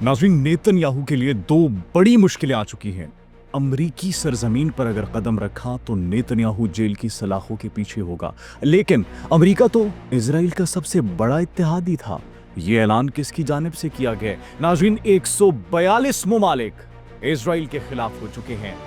नाज़रीन, नेतन्याहू के लिए दो बड़ी मुश्किलें आ चुकी हैं। अमरीकी सरजमीन पर अगर कदम रखा तो नेतन्याहू जेल की सलाखों के पीछे होगा, लेकिन अमरीका तो इजराइल का सबसे बड़ा इत्तेहादी था। यह ऐलान किसकी जानिब से किया गया? नाज़रीन, 142 मुमालिक इजराइल के खिलाफ हो चुके हैं।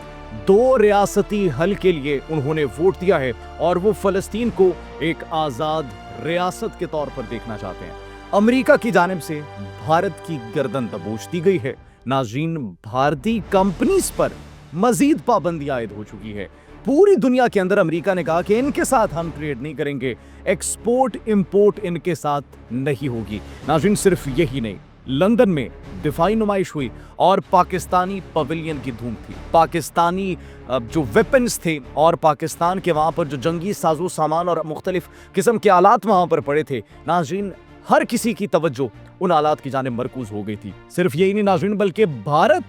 दो रियासती हल के लिए उन्होंने वोट दिया है और वो फलस्तीन को एक आजाद रियासत के तौर पर देखना चाहते हैं। अमेरिका की जानिब से भारत की गर्दन दबोच दी गई है। नाज़रीन, भारतीय कंपनीज पर मजीद पाबंदी आयद हो चुकी है। पूरी दुनिया के अंदर अमेरिका ने कहा कि इनके साथ हम ट्रेड नहीं करेंगे, एक्सपोर्ट इंपोर्ट इनके साथ नहीं होगी। नाज़रीन, सिर्फ यही नहीं, लंदन में दिफाई नुमाइश हुई और पाकिस्तानी पवेलियन की धूम थी। पाकिस्तानी जो वेपन्स थे और पाकिस्तान के वहां पर जो जंगी साजो सामान और मुख्तलिफ किस्म के आलात वहां पर पड़े थे, नाज़रीन, हर किसी की तवज्जो उन आलात की जानिब मरकूज हो गई थी। सिर्फ यही नहीं नाज़रीन, बल्कि भारत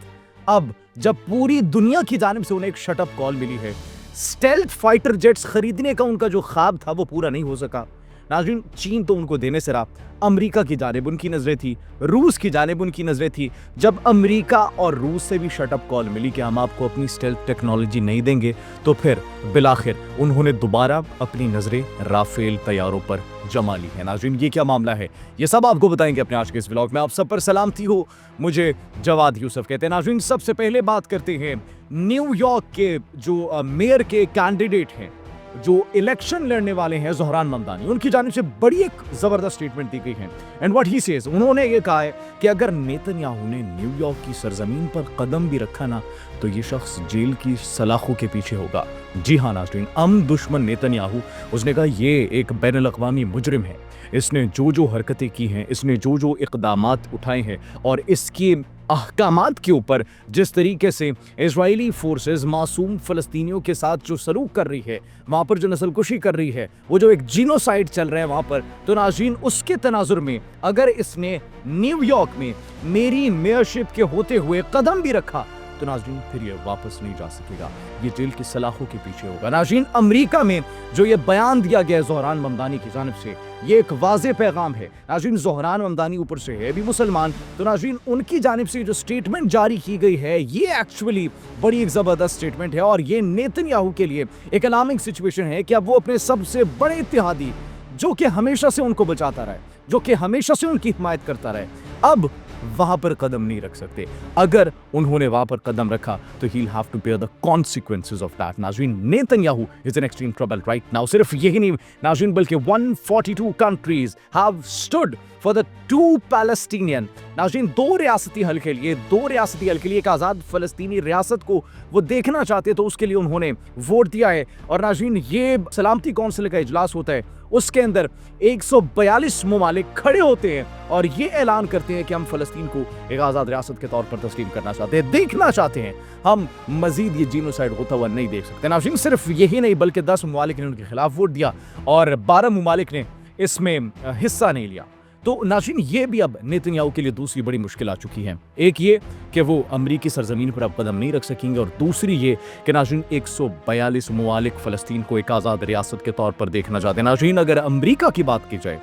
अब जब पूरी दुनिया की जानिब से उन्हें एक शटअप कॉल मिली है, स्टेल्थ फाइटर जेट्स खरीदने का उनका जो ख्वाब था वो पूरा नहीं हो सका। नाज़रीन, चीन तो उनको देने से रहा, अमेरिका की जानिब उनकी नजरें थी, रूस की जानिब उनकी नजरें थी। जब अमेरिका और रूस से भी शटअप कॉल मिली कि हम आपको अपनी स्टेल्थ टेक्नोलॉजी नहीं देंगे, तो फिर बिलाखिर उन्होंने दोबारा अपनी नजरें राफेल तैयारों पर जमा ली है। नाज़रीन, ये क्या मामला है, ये सब आपको बताएंगे अपने आज के इस व्लॉग में। आप सब पर सलामती हो, मुझे जवाद यूसुफ कहते हैं। नाज़रीन, सबसे पहले बात करते हैं न्यूयॉर्क के जो मेयर के कैंडिडेट हैं, जो इलेक्शन लड़ने वाले हैं, ज़ोहरान ममदानी। उनकी जानिब से बड़ी एक जबरदस्त स्टेटमेंट दी गई है। एंड व्हाट ही सेज, उन्होंने ये कहा है कि अगर नेतन्याहू ने न्यूयॉर्क की सरजमीन पर कदम भी रखा ना, तो ये शख्स जेल की सलाखों के पीछे होगा। जी हाँ नाज़रीन, दुश्मन नेतन्याहू, उसने कहा ये एक बैनुल अक़वामी मुजरिम है। इसने जो जो हरकतें की हैं, इसने जो जो इक़दामात उठाए हैं और इसकी अहकामात के ऊपर जिस तरीके से इजरायली फोर्सेस मासूम फ़लस्तीनियों के साथ जो सलूक कर रही है, वहाँ पर जो नस्लकुशी कर रही है, वो जो एक जीनोसाइड चल रहा है वहाँ पर, तो नाज़रीन, उसके तनाजुर में अगर इसने न्यूयॉर्क में मेरी मेयरशिप के होते हुए कदम भी रखा, तो नाज़रीन फिर ये वापस नहीं जा सकेगा, ये जेल की सलाखों के पीछे होगा। नाज़रीन, अमेरिका में जो ये बयान दिया गया है ज़ोहरान ममदानी की जानिब से, ये एक वाज़े पैगाम है। नाज़रीन, ज़ोहरान ममदानी ऊपर से है भी मुसलमान, तो नाज़रीन उनकी जानिब से जो स्टेटमेंट जारी की गई है, ये एक्चुअली बड़ी एक ज़बरदस्त स्टेटमेंट है और ये नेतन्याहू के लिए एक अलार्मिंग सिचुएशन है कि अब वो अपने सबसे बड़े इत्तेहादी, जो कि हमेशा से उनको बचाता रहे, जो कि हमेशा से उनकी हिमायत करता रहे, अब वहां पर कदम नहीं रख सकते। अगर उन्होंने वहां पर कदम रखा तो he'll have to bear the consequences of that। नाज़रीन, Netanyahu is in extreme trouble right now। सिर्फ यही नहीं नाज़रीन, बल्कि 142 countries have stood for the two Palestinian। नाज़रीन, दो रियासती हल के लिए एक आज़ाद फ़लस्तीनी रियासत को वो देखना चाहते, तो उसके लिए उन्होंने वोट दिया है। और नाज़रीन, ये सलामती कौंसिल का इजलास होता है, उसके अंदर 142 मुमालिक खड़े होते हैं और ये ऐलान करते हैं कि हम फ़लस्तीन को एक आज़ाद रियासत के तौर पर तस्लीम करना चाहते हैं, देखना चाहते हैं। हम मजीद ये जीनोसाइड होता हुआ नहीं देख सकते। नाज़रीन, सिर्फ यही नहीं, बल्कि 10 मुमालिक ने उनके खिलाफ वोट दिया और 12 मुमालिक ने इसमें हिस्सा नहीं लिया। तो नाज़रीन, ये भी अब नेतन्याहू के लिए दूसरी बड़ी मुश्किल आ चुकी है। एक ये कि वो अमरीकी सरजमीन पर अब कदम नहीं रख सकेंगे, और दूसरी ये कि नाज़रीन 142 मुमालिक फ़लस्तीन को एक आज़ाद रियासत के तौर पर देखना चाहते हैं। नाज़रीन, अगर अमरीका की बात की जाए,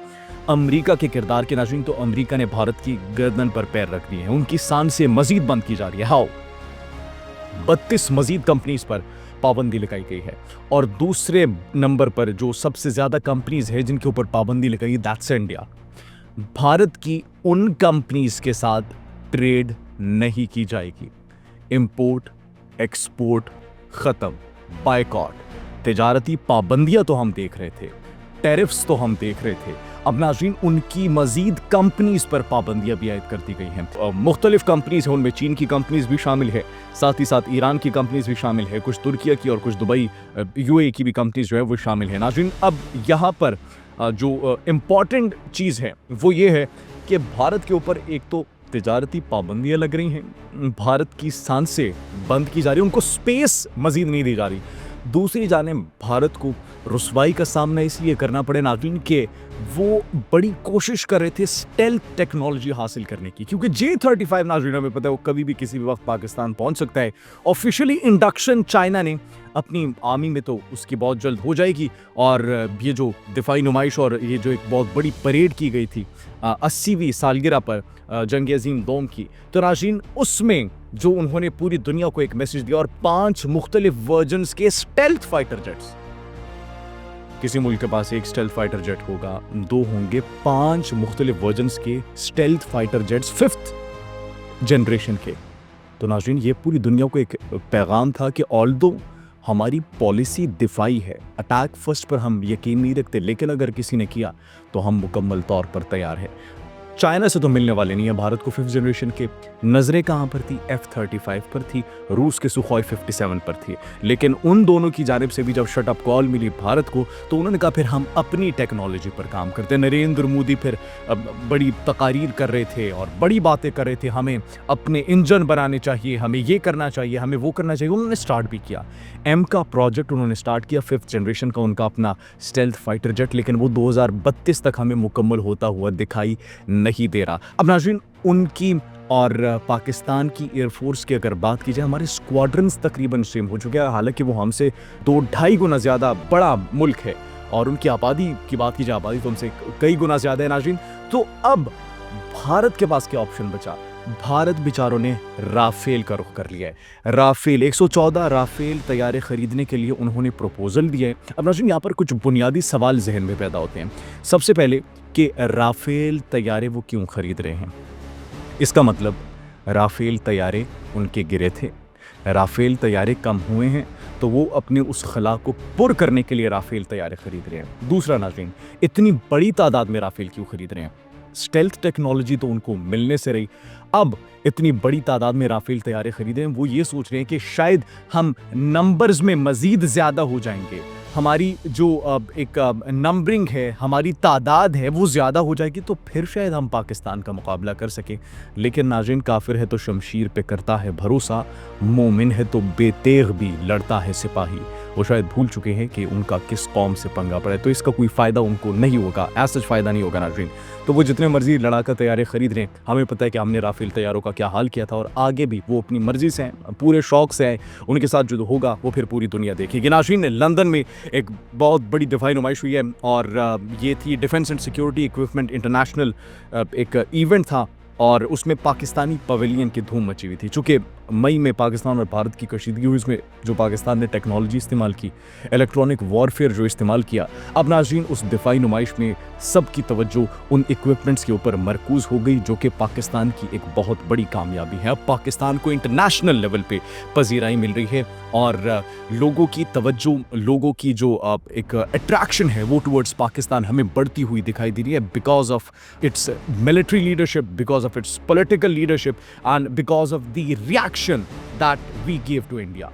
अमरीका के किरदार के, नाज़रीन, तो अमरीका ने भारत की गर्दन पर पैर रख दिए हैं, उनकी शान से मजीद बंद की जा रही है। हाउ 32 मजीद कंपनीज पर पाबंदी लगाई गई है, और दूसरे नंबर पर जो सबसे ज़्यादा कंपनीज है जिनके ऊपर पाबंदी लगाई, दैट्स इंडिया। भारत की उन कंपनीज के साथ ट्रेड नहीं की जाएगी। इंपोर्ट एक्सपोर्ट खत्म, बायकॉट, तिजारती पाबंदियां तो हम देख रहे थे, टैरिफ्स तो हम देख रहे थे, अब नाज़रीन उनकी मजीद कंपनीज पर पाबंदियां भी आयद कर दी गई हैं। मुख्तलिफ कंपनीज हैं, उनमें चीन की कंपनीज भी शामिल है, साथ ही साथ ईरान की कंपनीज भी शामिल है, कुछ तुर्किया की और कुछ दुबई यूएई की भी कंपनीज जो है वो शामिल है। नाज़रीन, अब यहाँ पर जो इम्पॉर्टेंट चीज़ है वो ये है कि भारत के ऊपर एक तो तिजारती पाबंदियां लग रही हैं, भारत की सांसें बंद की जा रही, उनको स्पेस मजीद नहीं दी जा रही। दूसरी जानिब भारत को रुसवाई का सामना इसलिए करना पड़े नाज़रीन कि वो बड़ी कोशिश कर रहे थे स्टेल्थ टेक्नोलॉजी हासिल करने की, क्योंकि J-35 नाज़रीन हमें पता है वो कभी भी किसी भी वक्त पाकिस्तान पहुंच सकता है। ऑफिशियली इंडक्शन चाइना ने अपनी आर्मी में तो उसकी बहुत जल्द हो जाएगी, और ये जो दिफाई नुमाइश और ये जो एक बहुत बड़ी परेड की गई थी 80वीं सालगिरह पर जंग अजीम दोम की, तो नाज़रीन उसमें जो उन्होंने पूरी दुनिया को एक मैसेज दिया और 5 मुख्तलिफ वर्जन्स के स्टेल्थ फाइटर जेट्स, किसी मुल्क के पास एक स्टेल्थ फाइटर जेट होगा, 2 होंगे, 5 मुख्तलिफ वर्जन्स के stealth fighter jets 5th generation के। तो नाज़रीन ये पूरी दुनिया को एक पैगाम था कि ऑल्दो हमारी पॉलिसी दिफाई है, अटैक फर्स्ट पर हम यकीन नहीं रखते, लेकिन अगर किसी ने किया तो हम मुकम्मल तौर पर तैयार हैं। चाइना से तो मिलने वाले नहीं है भारत को 5th जनरेशन के। नज़रें कहाँ पर थी? F-35 पर थी, रूस के सुखोई 57 पर थी। लेकिन उन दोनों की जानिब से भी जब शट अप कॉल मिली भारत को, तो उन्होंने कहा फिर हम अपनी टेक्नोलॉजी पर काम करते हैं। नरेंद्र मोदी फिर बड़ी तकारीर कर रहे थे और बड़ी बातें कर रहे थे, हमें अपने इंजन बनाने चाहिए, हमें ये करना चाहिए, हमें वो करना चाहिए। उन्होंने स्टार्ट भी किया एम का प्रोजेक्ट, उन्होंने स्टार्ट किया 5th जनरेशन का उनका अपना स्टेल्थ फाइटर जेट, लेकिन वो 2032 तक हमें मुकम्मल होता हुआ दिखाई नहीं दे रहा। अब नाज़रीन उनकी और पाकिस्तान की एयरफोर्स की अगर बात की जाए, हमारे स्क्वाड्रन्स तकरीबन सेम हो चुके हैं, हालांकि वो हमसे 2-2.5 गुना ज़्यादा बड़ा मुल्क है, और उनकी आबादी की बात की जाए, आबादी तो हमसे कई गुना ज़्यादा है नाज़रीन। तो अब भारत के पास क्या ऑप्शन बचा? भारत बेचारों ने राफेल का रुख कर लिया है। राफेल 114 राफेल तैयारे खरीदने के लिए उन्होंने प्रपोजल दिया है। अब नाज़रीन यहाँ पर कुछ बुनियादी सवाल जहन में पैदा होते हैं। सबसे पहले कि राफेल तैयारे वो क्यों खरीद रहे हैं? इसका मतलब राफेल तैयारे उनके गिरे थे, राफेल तैयारे कम हुए हैं, तो वो अपने उस खला को पुर करने के लिए राफेल तैयारे खरीद रहे हैं। दूसरा नाज़रीन, इतनी बड़ी तादाद में राफेल क्यों खरीद रहे हैं? स्टेल्थ टेक्नोलॉजी तो उनको मिलने से रही, अब इतनी बड़ी तादाद में राफेल तैयारे खरीदे हैं, वो ये सोच रहे हैं कि शायद हम नंबर्स में मज़ीद ज़्यादा हो जाएंगे, हमारी जो एक नंबरिंग है, हमारी तादाद है, वो ज़्यादा हो जाएगी, तो फिर शायद हम पाकिस्तान का मुकाबला कर सकें। लेकिन नाज़रीन काफिर है तो शमशीर पे करता है भरोसा, मोमिन है तो बेतेग भी लड़ता है सिपाही। वो शायद भूल चुके हैं कि उनका किस कौम से पंगा पड़े, तो इसका कोई फ़ायदा उनको नहीं होगा, ऐसा फ़ायदा नहीं होगा नाज़रीन। तो वो जितने मर्जी लड़ाका तैयारे खरीद रहे हैं, हमें पता है कि हमने राफेल तैयारों का क्या हाल किया था, और आगे भी वो अपनी मर्जी से हैं, पूरे शौक से हैं, उनके साथ जो होगा वो फिर पूरी दुनिया देखेगी। नाज़रीन लंदन में एक बहुत बड़ी दिफाई नुमाइश हुई है, और ये थी defence and security equipment international एक इवेंट था, और उसमें पाकिस्तानी पवेलियन की धूम मची हुई थी। चूँकि मई में पाकिस्तान और भारत की कशीदगी हुई, इसमें जो पाकिस्तान ने टेक्नोलॉजी इस्तेमाल की, इलेक्ट्रॉनिक वॉरफेयर जो इस्तेमाल किया, अब नाज़रीन उस दिफाई नुमाइश में सबकी तवज्जो उन इक्विपमेंट्स के ऊपर मरकूज़ हो गई, जो कि पाकिस्तान की एक बहुत बड़ी कामयाबी है। अब पाकिस्तान को इंटरनेशनल लेवल पे पजीराई मिल रही है, और लोगों की तवज्जो, लोगों की जो एक अट्रैक्शन है वो टुवर्ड्स पाकिस्तान हमें बढ़ती हुई दिखाई दे रही है, because of its military leadership, because of its political leadership, and because of the reaction that we give to India.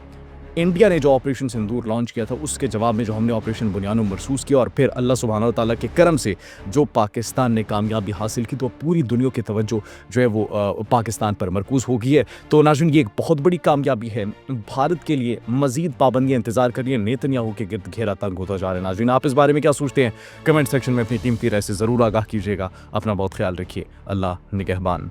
India ने जो ऑपरेशन सिंदूर लॉन्च किया था, उसके जवाब में जो हमने ऑपरेशन बुनियानो मरसूस किया, और फिर अल्लाह सुब्हानहू व तआला के करम से जो पाकिस्तान ने कामयाबी हासिल की, तो पूरी दुनिया की तवज्जो जो है वो पाकिस्तान पर मरकूज़ हो गई है। तो नाज़रीन ये एक बहुत बड़ी कामयाबी है भारत के लिए। मज़ीद पाबंदियाँ इंतज़ार करिए, नेतन्याहू के गिर्द घेरा तंग होता जा रहा है। नाज़रीन आप इस बारे में क्या सोचते हैं? कमेंट सेक्शन में अपनी कीमती राय से ज़रूर आगाह कीजिएगा। अपना बहुत ख्याल रखिए। अल्लाह निगहबान।